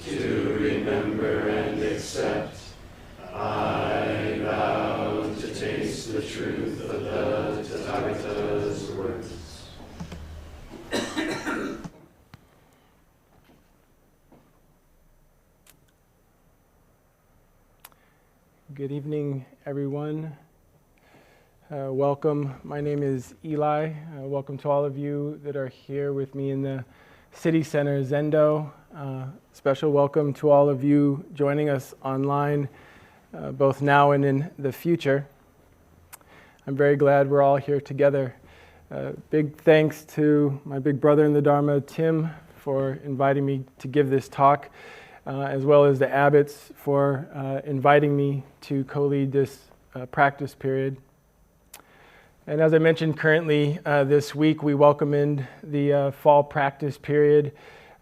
to remember and accept. I vow to taste the truth of the Tathagata's words. Good evening, everyone. Welcome. My name is Eli. Welcome to all of you that are here with me in the City Center Zendo. Special welcome to all of you joining us online, both now and in the future. I'm very glad we're all here together. Big thanks to my big brother in the Dharma, Tim, for inviting me to give this talk. As well as the Abbotts for inviting me to co-lead this practice period. And as I mentioned, currently this week we welcome in the fall practice period,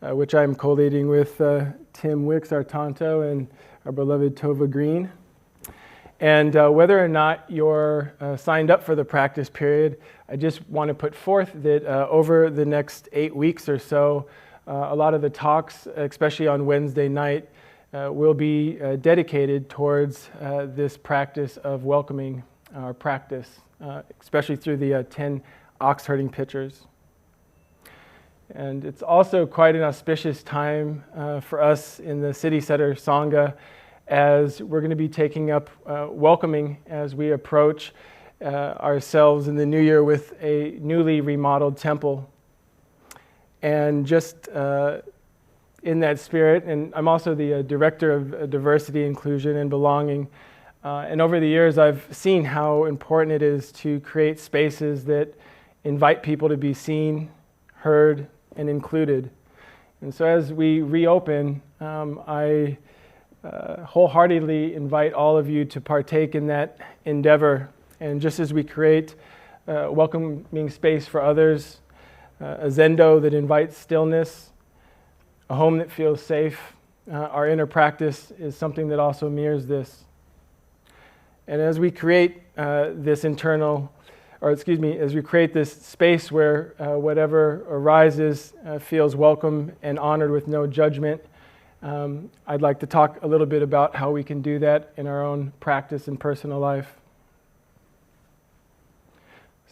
which I'm co-leading with Tim Wicks, our Tonto, and our beloved Tova Green. And whether or not you're signed up for the practice period, I just want to put forth that over the next 8 weeks or so, a lot of the talks, especially on Wednesday night, will be dedicated towards this practice of welcoming our practice, especially through the 10 ox herding pictures. And it's also quite an auspicious time for us in the City Center Sangha, as we're going to be taking up welcoming as we approach ourselves in the new year with a newly remodeled temple. And just in that spirit, and I'm also the director of diversity, inclusion, and belonging. And over the years, I've seen how important it is to create spaces that invite people to be seen, heard, and included. And so as we reopen, I wholeheartedly invite all of you to partake in that endeavor. And just as we create welcoming space for others, a zendo that invites stillness, a home that feels safe. Our inner practice is something that also mirrors this. And as we create as we create this space where whatever arises feels welcome and honored with no judgment, I'd like to talk a little bit about how we can do that in our own practice and personal life.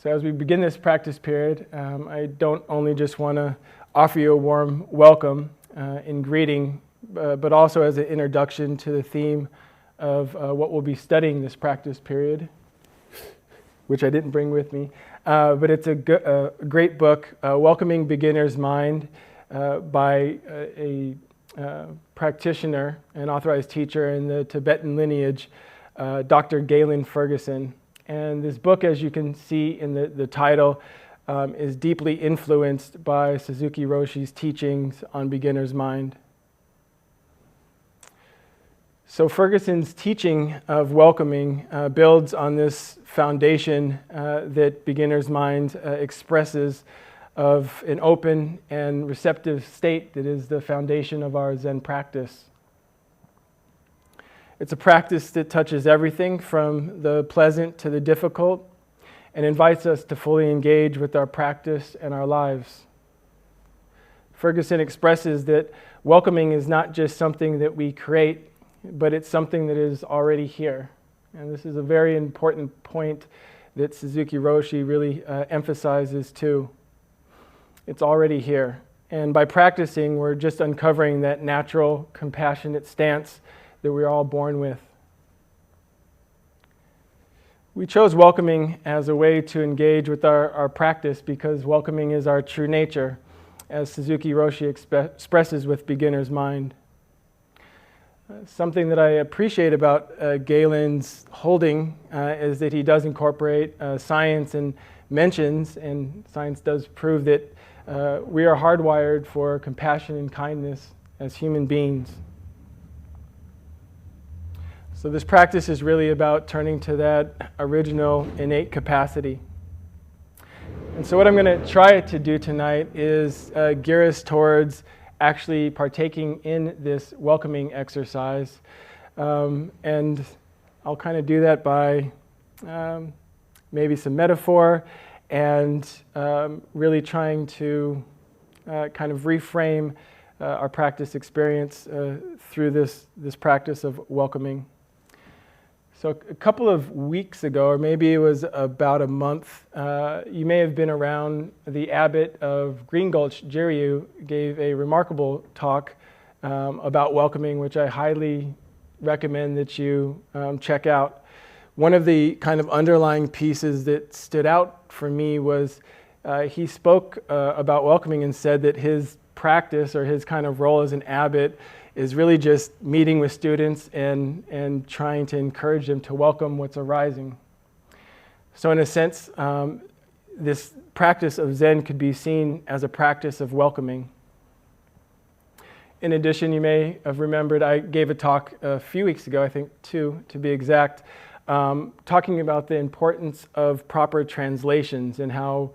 So as we begin this practice period, I don't only just want to offer you a warm welcome in greeting, but also as an introduction to the theme of what we'll be studying this practice period, which I didn't bring with me. But it's a great book, Welcoming Beginner's Mind, by a practitioner, an authorized teacher in the Tibetan lineage, Dr. Galen Ferguson. And this book, as you can see in the title, is deeply influenced by Suzuki Roshi's teachings on beginner's mind. So Ferguson's teaching of welcoming builds on this foundation that beginner's mind expresses of an open and receptive state that is the foundation of our Zen practice. It's a practice that touches everything from the pleasant to the difficult and invites us to fully engage with our practice and our lives. Ferguson expresses that welcoming is not just something that we create, but it's something that is already here. And this is a very important point that Suzuki Roshi really emphasizes too. It's already here. And by practicing, we're just uncovering that natural, compassionate stance that we're all born with. We chose welcoming as a way to engage with our practice because welcoming is our true nature, as Suzuki Roshi expresses with beginner's mind. Something that I appreciate about Galen's holding is that he does incorporate science and mentions, and science does prove that we are hardwired for compassion and kindness as human beings. So this practice is really about turning to that original innate capacity. And so what I'm going to try to do tonight is gear us towards actually partaking in this welcoming exercise. And I'll kind of do that by maybe some metaphor and really trying to kind of reframe our practice experience through this practice of welcoming. So a couple of weeks ago, or maybe it was about a month, you may have been around. The abbot of Green Gulch, Jiryu, gave a remarkable talk about welcoming, which I highly recommend that you check out. One of the kind of underlying pieces that stood out for me was he spoke about welcoming and said that his practice or his kind of role as an abbot is really just meeting with students and trying to encourage them to welcome what's arising. So in a sense, this practice of Zen could be seen as a practice of welcoming. In addition, you may have remembered I gave a talk a few weeks ago, I think 2 to be exact, talking about the importance of proper translations and how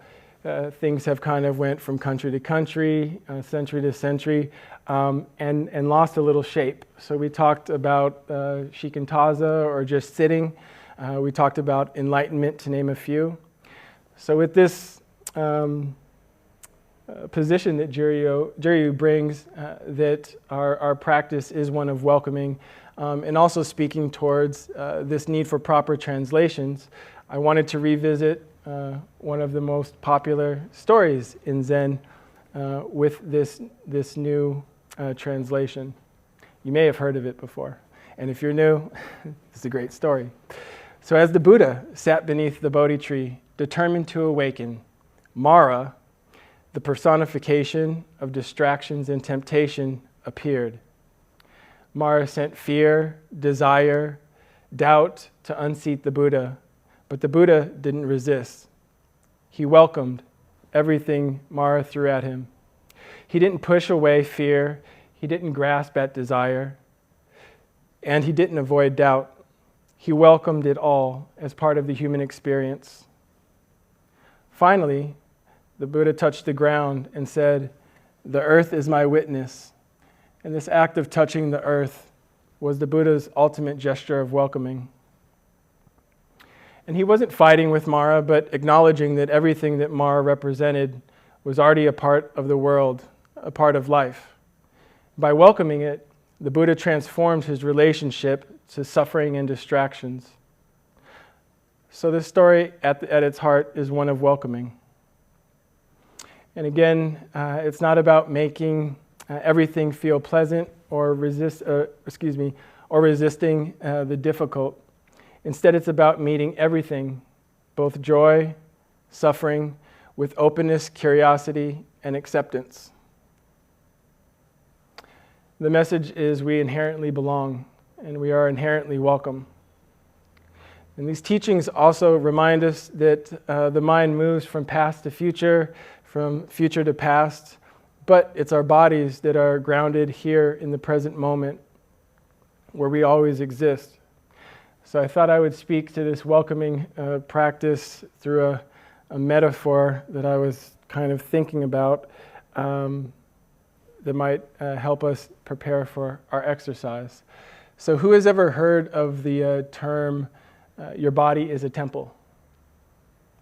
things have kind of went from country to country, century to century, and lost a little shape. So we talked about shikantaza, or just sitting. We talked about enlightenment, to name a few. So with this position that Jiryu brings, that our practice is one of welcoming, and also speaking towards this need for proper translations, I wanted to revisit one of the most popular stories in Zen with this new translation. You may have heard of it before, and if you're new, it's a great story. So as the Buddha sat beneath the Bodhi tree, determined to awaken, Mara, the personification of distractions and temptation, appeared. Mara sent fear, desire, doubt to unseat the Buddha, but the Buddha didn't resist. He welcomed everything Mara threw at him. He didn't push away fear, he didn't grasp at desire, and he didn't avoid doubt. He welcomed it all as part of the human experience. Finally, the Buddha touched the ground and said, "The earth is my witness." And this act of touching the earth was the Buddha's ultimate gesture of welcoming. And he wasn't fighting with Mara, but acknowledging that everything that Mara represented was already a part of the world, a part of life. By welcoming it, the Buddha transformed his relationship to suffering and distractions. So this story at its heart is one of welcoming. And again, it's not about making everything feel pleasant or resisting the difficult. Instead, it's about meeting everything, both joy, suffering, with openness, curiosity, and acceptance. The message is we inherently belong, and we are inherently welcome. And these teachings also remind us that the mind moves from past to future, from future to past, but it's our bodies that are grounded here in the present moment, where we always exist. So I thought I would speak to this welcoming practice through a metaphor that I was kind of thinking about that might help us prepare for our exercise. So who has ever heard of the term, your body is a temple?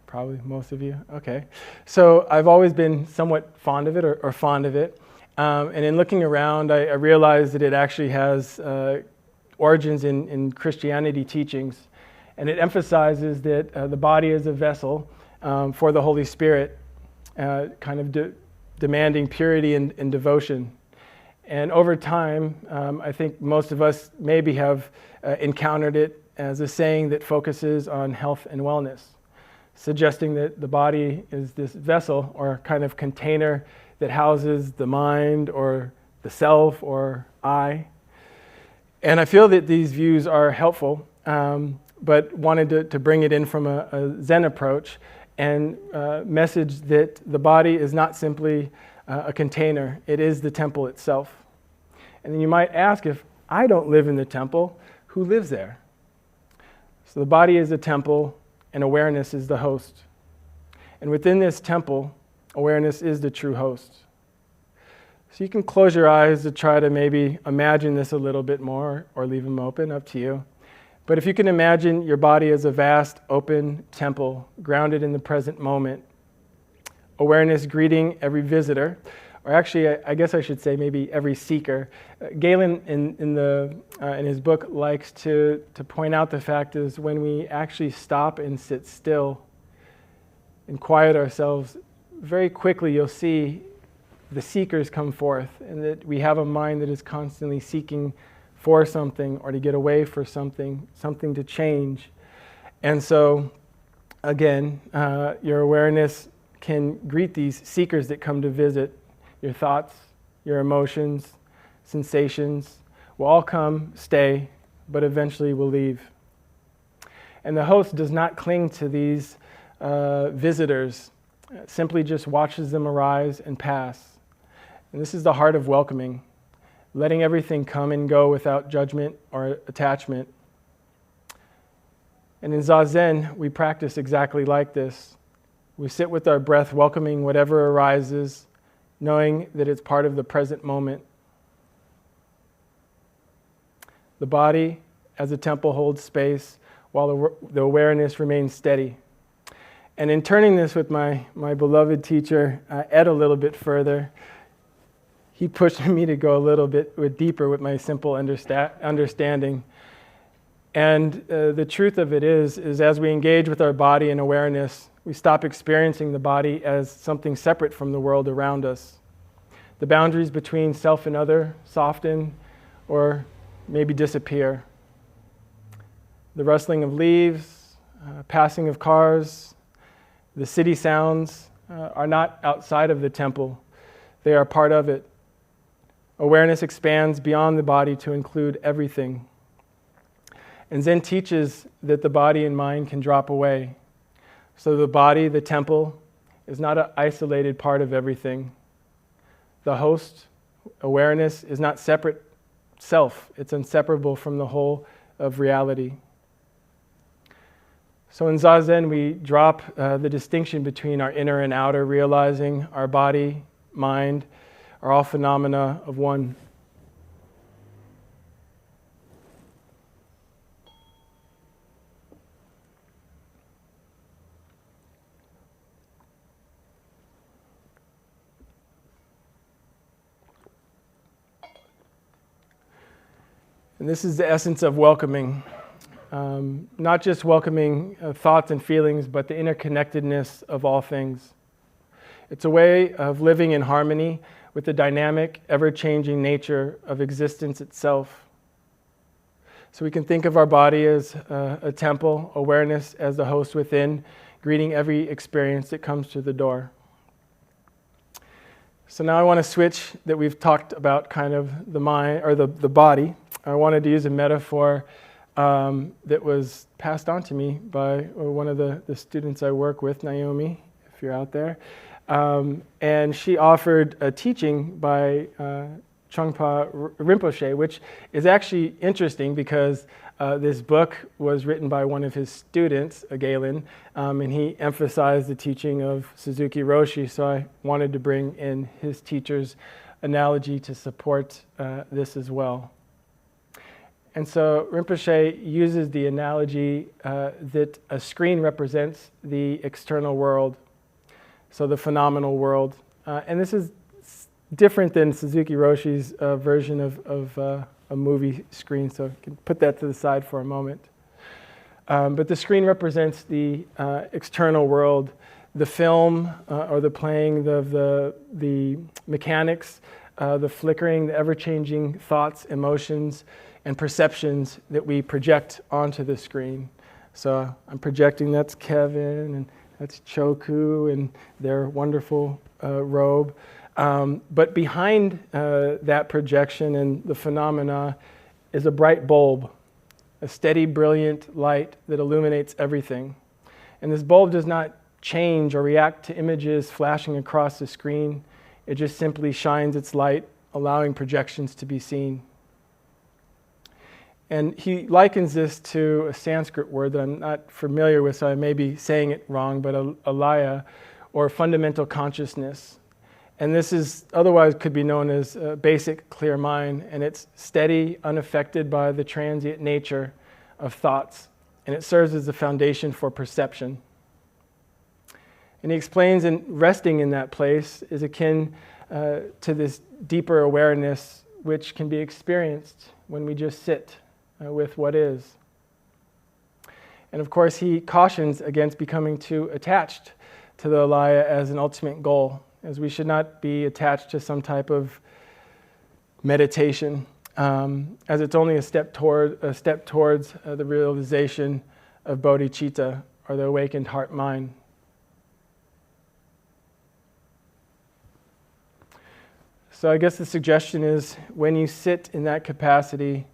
Probably most of you. Okay. So I've always been somewhat fond of it or fond of it. And in looking around, I realized that it actually has origins in Christianity teachings. And it emphasizes that the body is a vessel for the Holy Spirit, kind of demanding purity and devotion. And over time, I think most of us maybe have encountered it as a saying that focuses on health and wellness, suggesting that the body is this vessel or kind of container that houses the mind or the self or I. And I feel that these views are helpful, but wanted to bring it in from a Zen approach and message that the body is not simply a container, it is the temple itself. And then you might ask, if I don't live in the temple, who lives there? So the body is a temple, and awareness is the host. And within this temple, awareness is the true host. So you can close your eyes to try to maybe imagine this a little bit more, or leave them open, up to you. But if you can imagine your body as a vast, open temple, grounded in the present moment, awareness greeting every visitor, or actually, I guess I should say maybe every seeker. Galen in his book likes to point out the fact is when we actually stop and sit still and quiet ourselves, very quickly you'll see the seekers come forth, and that we have a mind that is constantly seeking for something or to get away for something to change. And so, again, your awareness can greet these seekers that come to visit. Your thoughts, your emotions, sensations will all come, stay, but eventually will leave. And the host does not cling to these visitors, simply just watches them arise and pass. And this is the heart of welcoming, letting everything come and go without judgment or attachment. And in zazen, we practice exactly like this. We sit with our breath, welcoming whatever arises, knowing that it's part of the present moment. The body, as a temple, holds space while the awareness remains steady. And in turning this with my beloved teacher, Ed, a little bit further, he pushed me to go a little bit deeper with my simple understanding. And the truth of it is as we engage with our body and awareness, we stop experiencing the body as something separate from the world around us. The boundaries between self and other soften or maybe disappear. The rustling of leaves, passing of cars, the city sounds are not outside of the temple. They are part of it. Awareness expands beyond the body to include everything. And Zen teaches that the body and mind can drop away. So the body, the temple, is not an isolated part of everything. The host, awareness, is not separate self. It's inseparable from the whole of reality. So in zazen, we drop the distinction between our inner and outer, realizing our body, mind, are all phenomena of one. And this is the essence of welcoming. Not just welcoming thoughts and feelings, but the interconnectedness of all things. It's a way of living in harmony with the dynamic, ever-changing nature of existence itself. So we can think of our body as a temple, awareness as the host within, greeting every experience that comes through the door. So now I want to switch that we've talked about kind of the mind or the body. I wanted to use a metaphor that was passed on to me by one of the students I work with, Naomi, if you're out there. And she offered a teaching by Chongpa Rinpoche, which is actually interesting because this book was written by one of his students, Galen, and he emphasized the teaching of Suzuki Roshi, so I wanted to bring in his teacher's analogy to support this as well. And so Rinpoche uses the analogy that a screen represents the external world, so the phenomenal world. And this is different than Suzuki Roshi's version of a movie screen, so you can put that to the side for a moment. But the screen represents the external world, the film or the playing of the mechanics, the flickering, the ever-changing thoughts, emotions, and perceptions that we project onto the screen. So I'm projecting that's Kevin, and that's Choku, and their wonderful robe. But behind that projection and the phenomena is a bright bulb, a steady, brilliant light that illuminates everything. And this bulb does not change or react to images flashing across the screen. It just simply shines its light, allowing projections to be seen. And he likens this to a Sanskrit word that I'm not familiar with, so I may be saying it wrong, but alaya, or fundamental consciousness. And this is otherwise could be known as a basic clear mind, and it's steady, unaffected by the transient nature of thoughts, and it serves as the foundation for perception. And he explains, and resting in that place is akin to this deeper awareness which can be experienced when we just sit with what is. And of course, he cautions against becoming too attached to the alaya as an ultimate goal, as we should not be attached to some type of meditation, as it's only a step towards the realization of bodhicitta, or the awakened heart-mind. So I guess the suggestion is, when you sit in that capacity,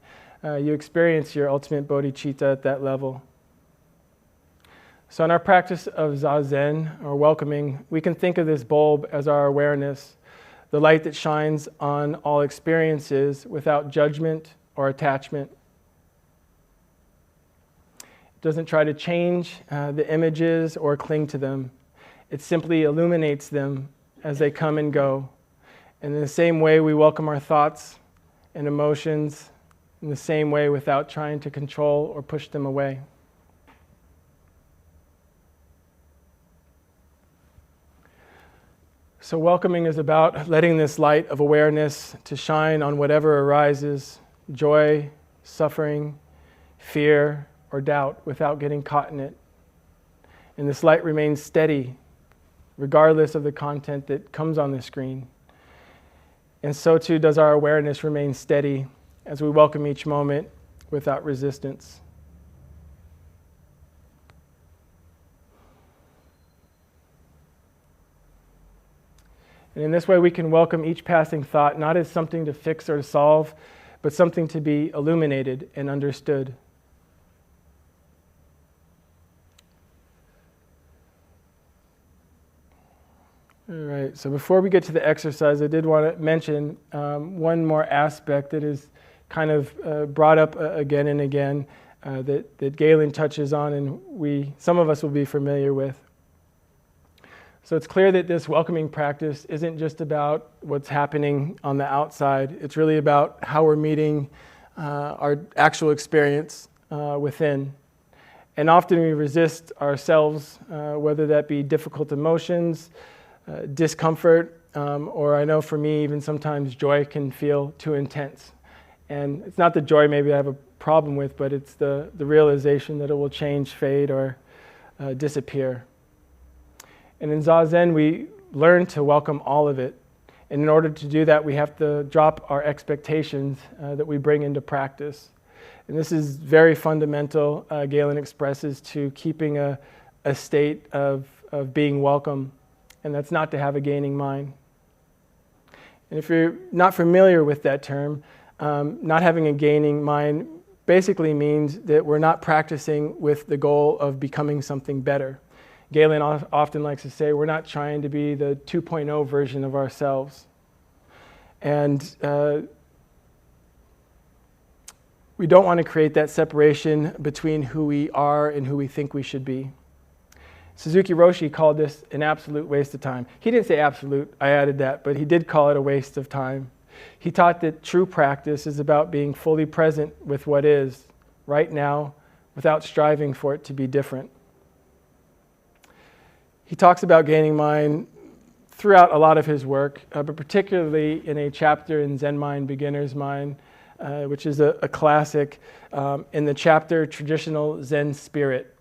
you experience your ultimate bodhicitta at that level. So in our practice of zazen, or welcoming, we can think of this bulb as our awareness, the light that shines on all experiences without judgment or attachment. It doesn't try to change the images or cling to them. It simply illuminates them as they come and go. And in the same way, we welcome our thoughts and emotions in the same way, without trying to control or push them away. So welcoming is about letting this light of awareness to shine on whatever arises, joy, suffering, fear, or doubt, without getting caught in it. And this light remains steady, regardless of the content that comes on the screen. And so too does our awareness remain steady as we welcome each moment without resistance. And in this way, we can welcome each passing thought not as something to fix or to solve, but something to be illuminated and understood. All right, so before we get to the exercise, I did want to mention one more aspect that is kind of brought up again and again that Galen touches on, and some of us will be familiar with. So it's clear that this welcoming practice isn't just about what's happening on the outside. It's really about how we're meeting our actual experience within. And often we resist ourselves, whether that be difficult emotions, discomfort, or I know for me, even sometimes joy can feel too intense. And it's not the joy maybe I have a problem with, but it's the realization that it will change, fade, or disappear. And in Zazen, we learn to welcome all of it. And in order to do that, we have to drop our expectations that we bring into practice. And this is very fundamental, Galen expresses, to keeping a state of being welcome. And that's not to have a gaining mind. And if you're not familiar with that term, not having a gaining mind basically means that we're not practicing with the goal of becoming something better. Galen often likes to say we're not trying to be the 2.0 version of ourselves. And we don't want to create that separation between who we are and who we think we should be. Suzuki Roshi called this an absolute waste of time. He didn't say absolute, I added that, but he did call it a waste of time. He taught that true practice is about being fully present with what is, right now, without striving for it to be different. He talks about gaining mind throughout a lot of his work, but particularly in a chapter in Zen Mind, Beginner's Mind, which is a classic, in the chapter Traditional Zen Spirit.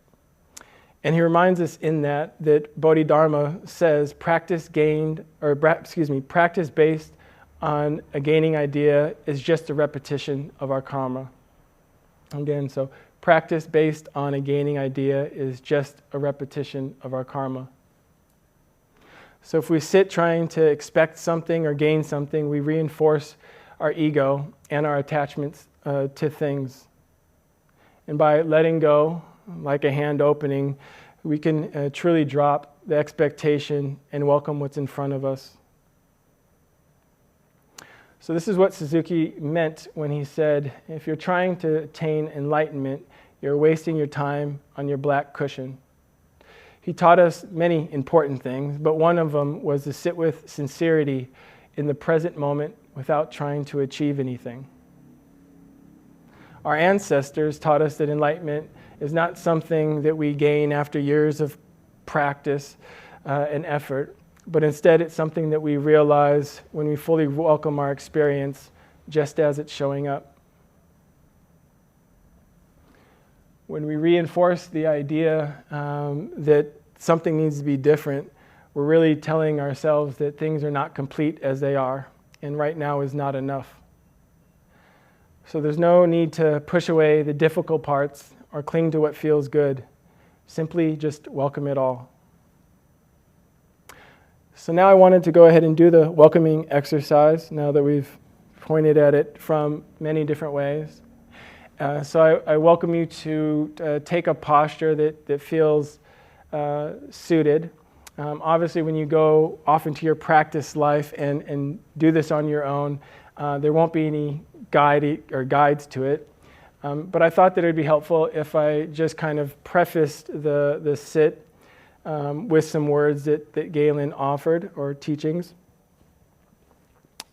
And he reminds us in that Bodhidharma says practice based on a gaining idea is just a repetition of our karma. Again, so practice based on a gaining idea is just a repetition of our karma. So if we sit trying to expect something or gain something, we reinforce our ego and our attachments to things. And by letting go, like a hand opening, we can truly drop the expectation and welcome what's in front of us. So this is what Suzuki meant when he said, if you're trying to attain enlightenment, you're wasting your time on your black cushion. He taught us many important things, but one of them was to sit with sincerity in the present moment without trying to achieve anything. Our ancestors taught us that enlightenment is not something that we gain after years of practice and effort, but instead it's something that we realize when we fully welcome our experience just as it's showing up. When we reinforce the idea that something needs to be different, we're really telling ourselves that things are not complete as they are, and right now is not enough. So there's no need to push away the difficult parts or cling to what feels good. Simply just welcome it all. So now I wanted to go ahead and do the welcoming exercise now that we've pointed at it from many different ways. So I welcome you to take a posture that feels suited. Obviously, when you go off into your practice life and do this on your own, there won't be any guides to it. But I thought that it would be helpful if I just kind of prefaced the sit with some words that Galen offered, or teachings.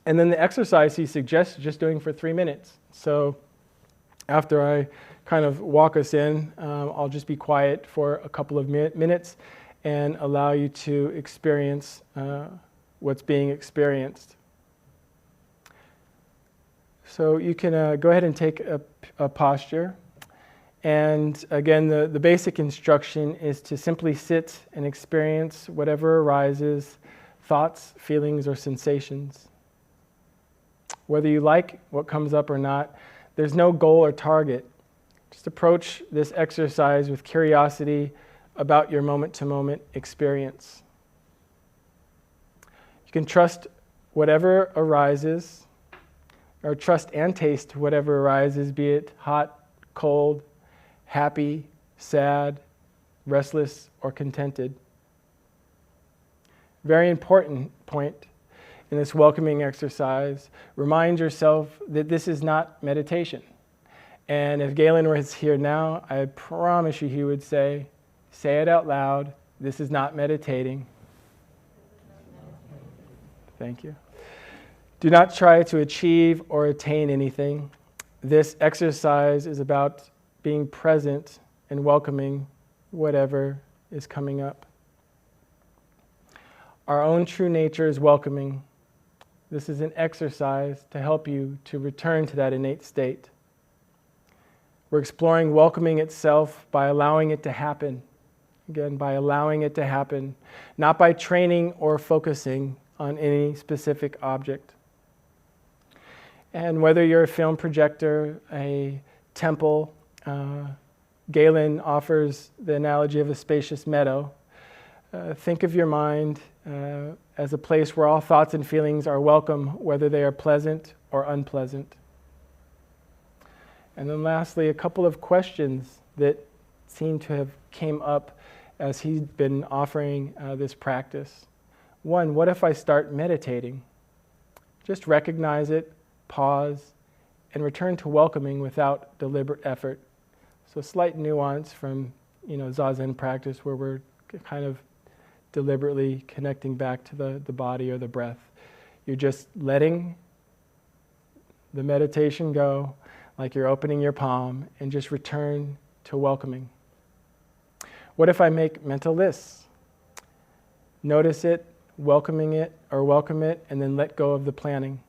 And then the exercise he suggests just doing for 3 minutes. So after I kind of walk us in, I'll just be quiet for a couple of minutes and allow you to experience what's being experienced. So you can go ahead and take a posture. And again, the basic instruction is to simply sit and experience whatever arises, thoughts, feelings, or sensations. Whether you like what comes up or not, there's no goal or target. Just approach this exercise with curiosity about your moment-to-moment experience. You can trust whatever arises, or trust and taste whatever arises, be it hot, cold, happy, sad, restless, or contented. Very important point in this welcoming exercise, remind yourself that this is not meditation. And if Galen was here now, I promise you he would say it out loud, this is not meditating. Thank you. Do not try to achieve or attain anything. This exercise is about being present and welcoming whatever is coming up. Our own true nature is welcoming. This is an exercise to help you to return to that innate state. We're exploring welcoming itself by allowing it to happen. Again, by allowing it to happen, not by training or focusing on any specific object. And whether you're a film projector, a temple, Galen offers the analogy of a spacious meadow. Think of your mind as a place where all thoughts and feelings are welcome, whether they are pleasant or unpleasant. And then lastly, a couple of questions that seem to have came up as he's been offering this practice. One, what if I start meditating? Just recognize it, pause, and return to welcoming without deliberate effort. So a slight nuance from zazen practice where we're kind of deliberately connecting back to the body or the breath. You're just letting the meditation go, like you're opening your palm, and just return to welcoming. What if I make mental lists? Notice it, welcoming it, or welcome it, and then let go of the planning.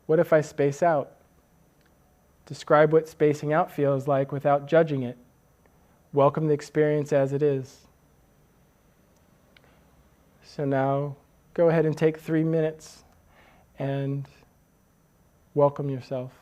What if I space out? Describe what spacing out feels like without judging it. Welcome the experience as it is. So now, go ahead and take 3 minutes and welcome yourself.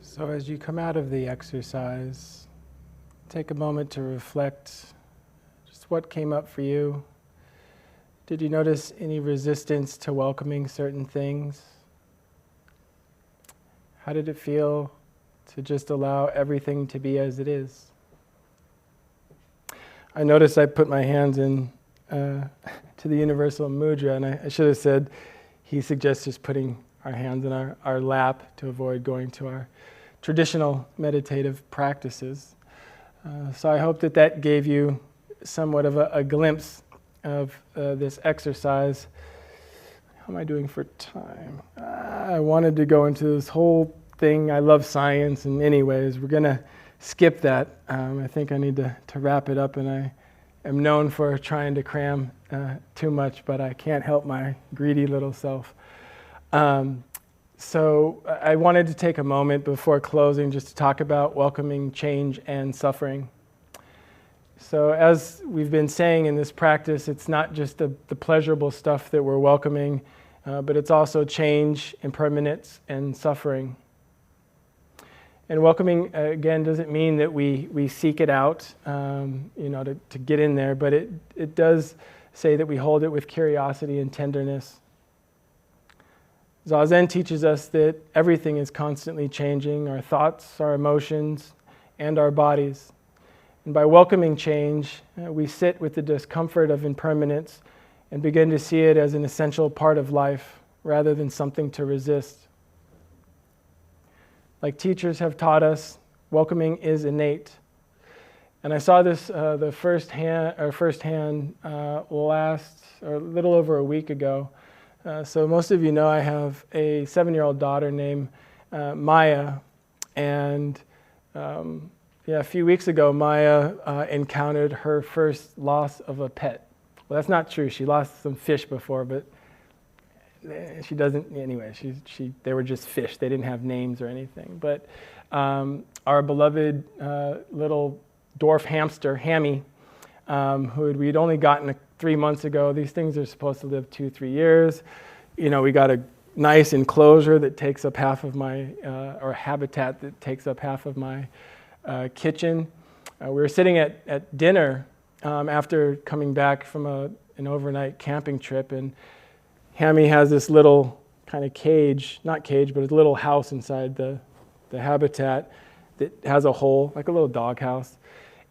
So as you come out of the exercise, take a moment to reflect just what came up for you. Did you notice any resistance to welcoming certain things? How did it feel to just allow everything to be as it is? I noticed I put my hands in to the universal mudra, and I should have said he suggests just putting our hands in our lap to avoid going to our traditional meditative practices. So I hope that gave you somewhat of a glimpse of this exercise. How am I doing for time? I wanted to go into this whole thing. I love science, and anyways, we're going to skip that. I think I need to wrap it up, and I am known for trying to cram too much, but I can't help my greedy little self. So I wanted to take a moment before closing just to talk about welcoming change and suffering. So as we've been saying in this practice, it's not just the pleasurable stuff that we're welcoming, but it's also change, impermanence, and suffering. And welcoming, again, doesn't mean that we seek it out, to get in there, but it does say that we hold it with curiosity and tenderness. Zazen teaches us that everything is constantly changing, our thoughts, our emotions, and our bodies. And by welcoming change, we sit with the discomfort of impermanence and begin to see it as an essential part of life rather than something to resist. Like teachers have taught us, welcoming is innate. And I saw this firsthand a little over a week ago. So most of you know I have a 7-year-old daughter named Maya, and a few weeks ago Maya encountered her first loss of a pet. Well, that's not true. She lost some fish before, but she doesn't. Anyway, they were just fish. They didn't have names or anything. But our beloved little dwarf hamster, Hammy, who we'd only gotten 3 months ago. These things are supposed to live 2-3 years. We got a nice enclosure that takes up half of my, or habitat that takes up half of my kitchen. We were sitting at dinner after coming back from an overnight camping trip, and Hammy has this little kind of cage, not cage, but a little house inside the habitat that has a hole, like a little dog house.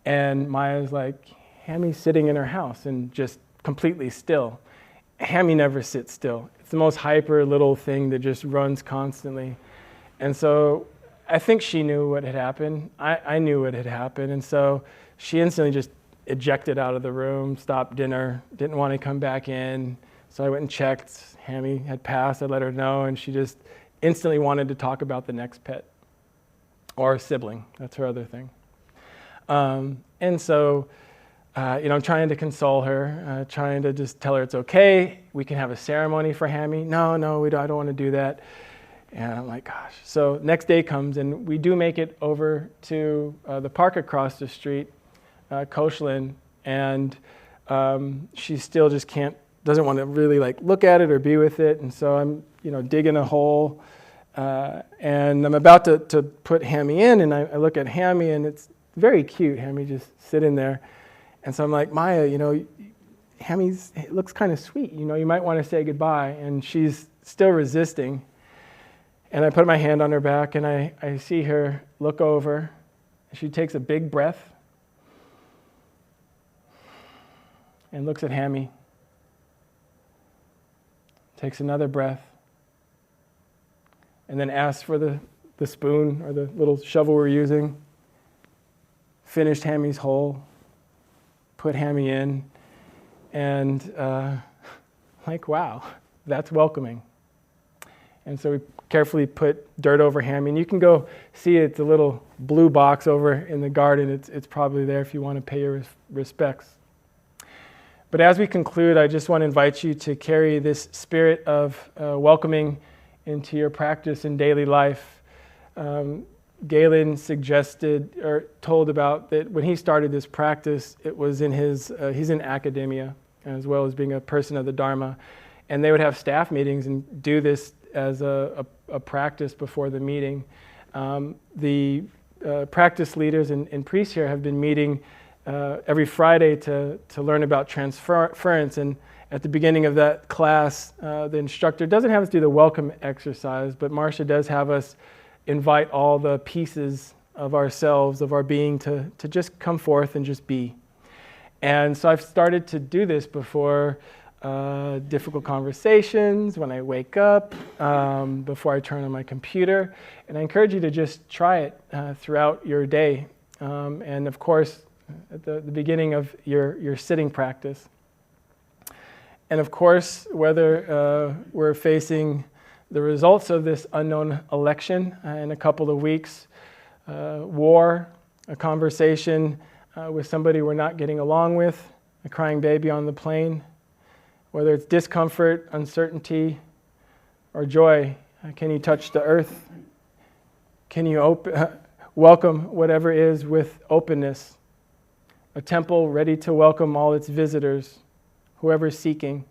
And Maya's like, Hammy's sitting in her house and just completely still. Hammy never sits still. It's the most hyper little thing that just runs constantly. And so I think she knew what had happened. I knew what had happened. And so she instantly just ejected out of the room, stopped dinner, didn't want to come back in. So I went and checked. Hammy had passed. I let her know, and she just instantly wanted to talk about the next pet or sibling. That's her other thing. And so, I'm trying to console her, trying to just tell her it's okay. We can have a ceremony for Hammy. No, I don't want to do that. And I'm like, gosh. So next day comes, and we do make it over to the park across the street, Koshland, and she still just doesn't want to really look at it or be with it. And so I'm, digging a hole, and I'm about to put Hammy in, and I look at Hammy, and it's very cute. Hammy just sitting there. And so I'm like, Maya, it looks kind of sweet. You might want to say goodbye. And she's still resisting. And I put my hand on her back, and I see her look over. She takes a big breath and looks at Hammy. Takes another breath. And then asks for the spoon or the little shovel we're using. Finished Hammy's hole. Put Hammy in. And wow, that's welcoming. And so we carefully put dirt over Hammy. And you can go see it. It's a little blue box over in the garden. It's probably there if you want to pay your respects. But as we conclude, I just want to invite you to carry this spirit of welcoming into your practice in daily life. Galen suggested or told about that when he started this practice, it was in he's in academia as well as being a person of the Dharma. And they would have staff meetings and do this as a practice before the meeting. The practice leaders and priests here have been meeting every Friday to learn about transference. And at the beginning of that class, the instructor doesn't have us do the welcome exercise, but Marcia does have us invite all the pieces of ourselves, of our being, to just come forth and just be. And so I've started to do this before difficult conversations, when I wake up, before I turn on my computer. And I encourage you to just try it throughout your day. And of course, at the beginning of your sitting practice. And of course, whether we're facing the results of this unknown election in a couple of weeks, war, a conversation with somebody we're not getting along with, a crying baby on the plane, whether it's discomfort, uncertainty, or joy, can you touch the earth? Can you welcome whatever is with openness? A temple ready to welcome all its visitors, whoever's seeking.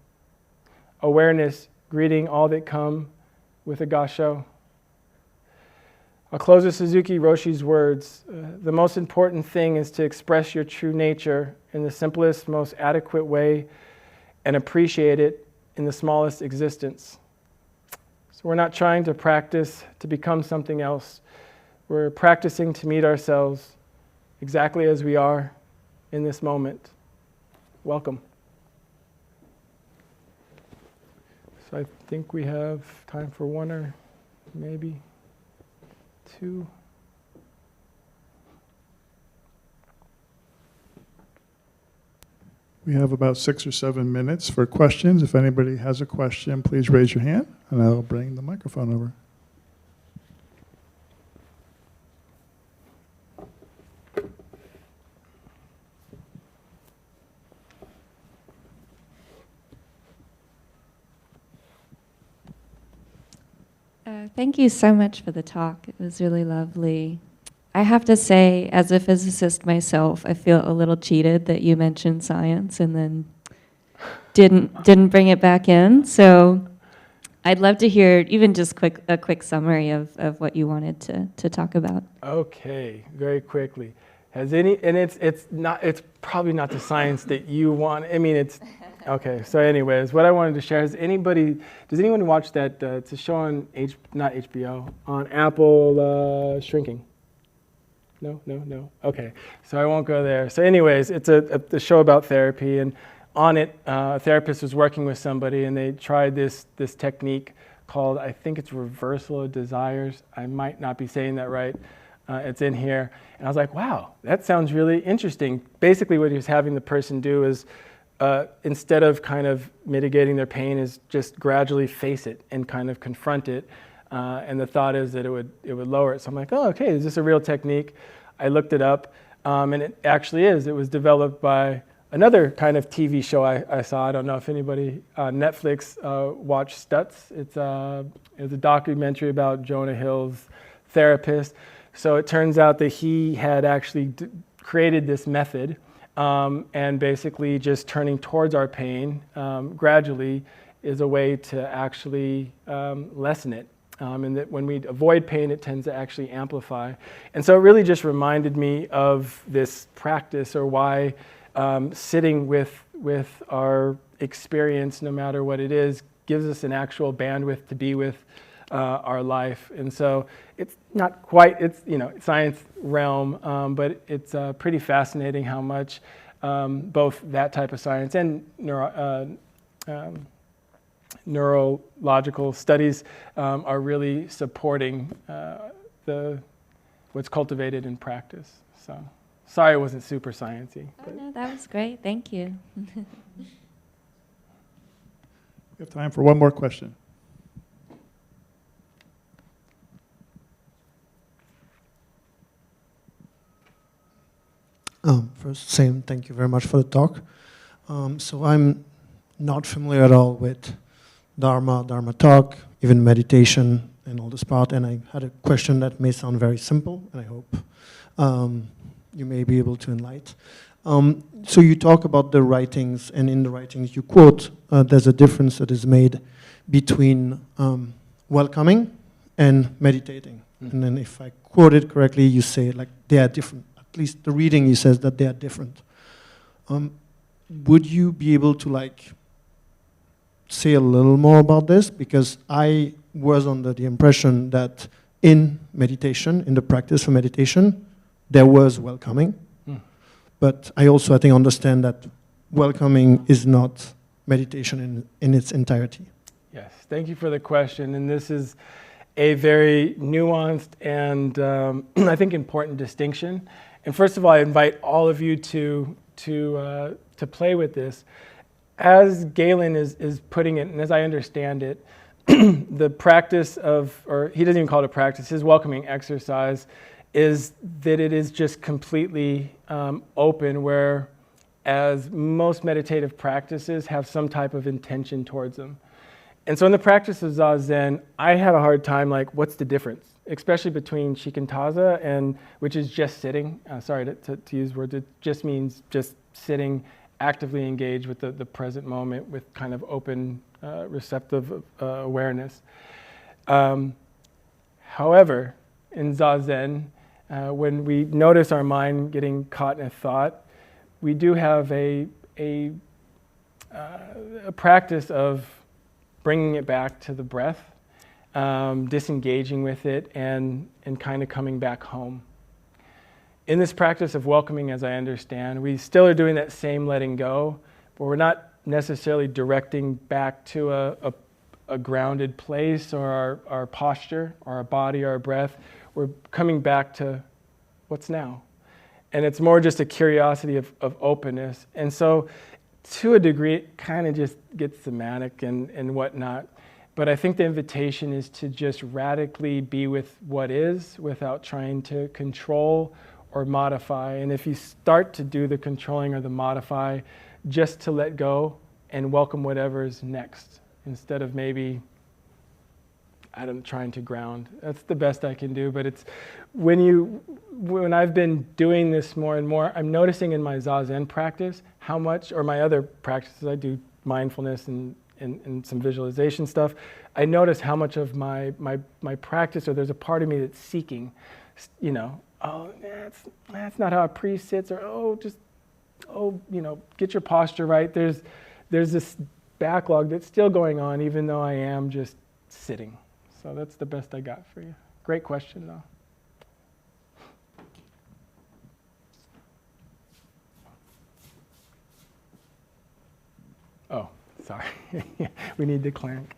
Awareness, greeting all that come with a gasho. I'll close with Suzuki Roshi's words. The most important thing is to express your true nature in the simplest, most adequate way and appreciate it in the smallest existence. So we're not trying to practice to become something else. We're practicing to meet ourselves exactly as we are in this moment. Welcome. So I think we have time for one or maybe two. We have about 6 or 7 minutes for questions. If anybody has a question, please raise your hand, and I'll bring the microphone over. Thank you so much for the talk. It was really lovely. I have to say, as a physicist myself, I feel a little cheated that you mentioned science and then didn't bring it back in. So I'd love to hear even just a quick summary of what you wanted to talk about. Okay, very quickly. It's probably not the science that you want. I mean, it's okay. So, anyways, what I wanted to share is does anyone watch that? It's a show on not HBO, on Apple, Shrinking. No. Okay, so I won't go there. So, anyways, it's a show about therapy, and on it, a therapist was working with somebody, and they tried this technique called, I think it's reversal of desires. I might not be saying that right. It's in here. And I was like, wow, that sounds really interesting. Basically what he was having the person do is, instead of kind of mitigating their pain, is just gradually face it and kind of confront it. And the thought is that it would lower it. So I'm like, oh, okay, is this a real technique? I looked it up, and it actually is. It was developed by another kind of TV show I saw. I don't know if anybody on Netflix watched Stutz. It's a documentary about Jonah Hill's therapist. So it turns out that he had actually created this method, and basically just turning towards our pain gradually is a way to actually lessen it. And that when we avoid pain, it tends to actually amplify. And so it really just reminded me of this practice, or why sitting with our experience, no matter what it is, gives us an actual bandwidth to be with our life. And so it's not quite, it's science realm, but it's pretty fascinating how much both that type of science and neurological studies are really supporting what's cultivated in practice. So sorry it wasn't super sciencey. Oh, no, that was great. Thank you. We have time for one more question. First, same, thank you very much for the talk. So I'm not familiar at all with Dharma talk, even meditation and all this part, and I had a question that may sound very simple, and I hope you may be able to enlighten. So you talk about the writings, and in the writings you quote, there's a difference that is made between welcoming and meditating. And then if I quote it correctly, you say like they are different. At least the reading, you says that they are different. Would you be able to like say a little more about this? Because I was under the impression that in meditation, in the practice for meditation, there was welcoming. But I also, I think, understand that welcoming is not meditation in its entirety. Yes, thank you for the question. And this is a very nuanced and I think important distinction. And first of all, I invite all of you to play with this. As Galen is putting it, and as I understand it, the practice of, or he doesn't even call it a practice, his welcoming exercise is that it is just completely open, where as most meditative practices have some type of intention towards them. And so in the practice of zazen, I had a hard time, like, what's the difference? Especially between shikantaza, and which is just sitting. Sorry to use words. It just means just sitting, actively engaged with the present moment with kind of open, receptive awareness. However, in zazen, when we notice our mind getting caught in a thought, we do have a practice of bringing it back to the breath, disengaging with it, and kind of coming back home. In this practice of welcoming, as I understand, we still are doing that same letting go, but we're not necessarily directing back to a grounded place, or our posture, or our body, or our breath. We're coming back to what's now. And it's more just a curiosity of openness. And so to a degree, it kind of just gets semantic and whatnot. But I think the invitation is to just radically be with what is without trying to control or modify. And if you start to do the controlling or the modify, just to let go and welcome whatever's next, instead of maybe trying to ground. That's the best I can do. But it's when I've been doing this more and more, I'm noticing in my zazen practice how much, or my other practices, I do mindfulness and some visualization stuff. I notice how much of my practice, or there's a part of me that's seeking, oh, that's not how a priest sits, or get your posture right. There's this backlog that's still going on, even though I am just sitting. So that's the best I got for you. Great question, though. Oh, sorry. We need to clank.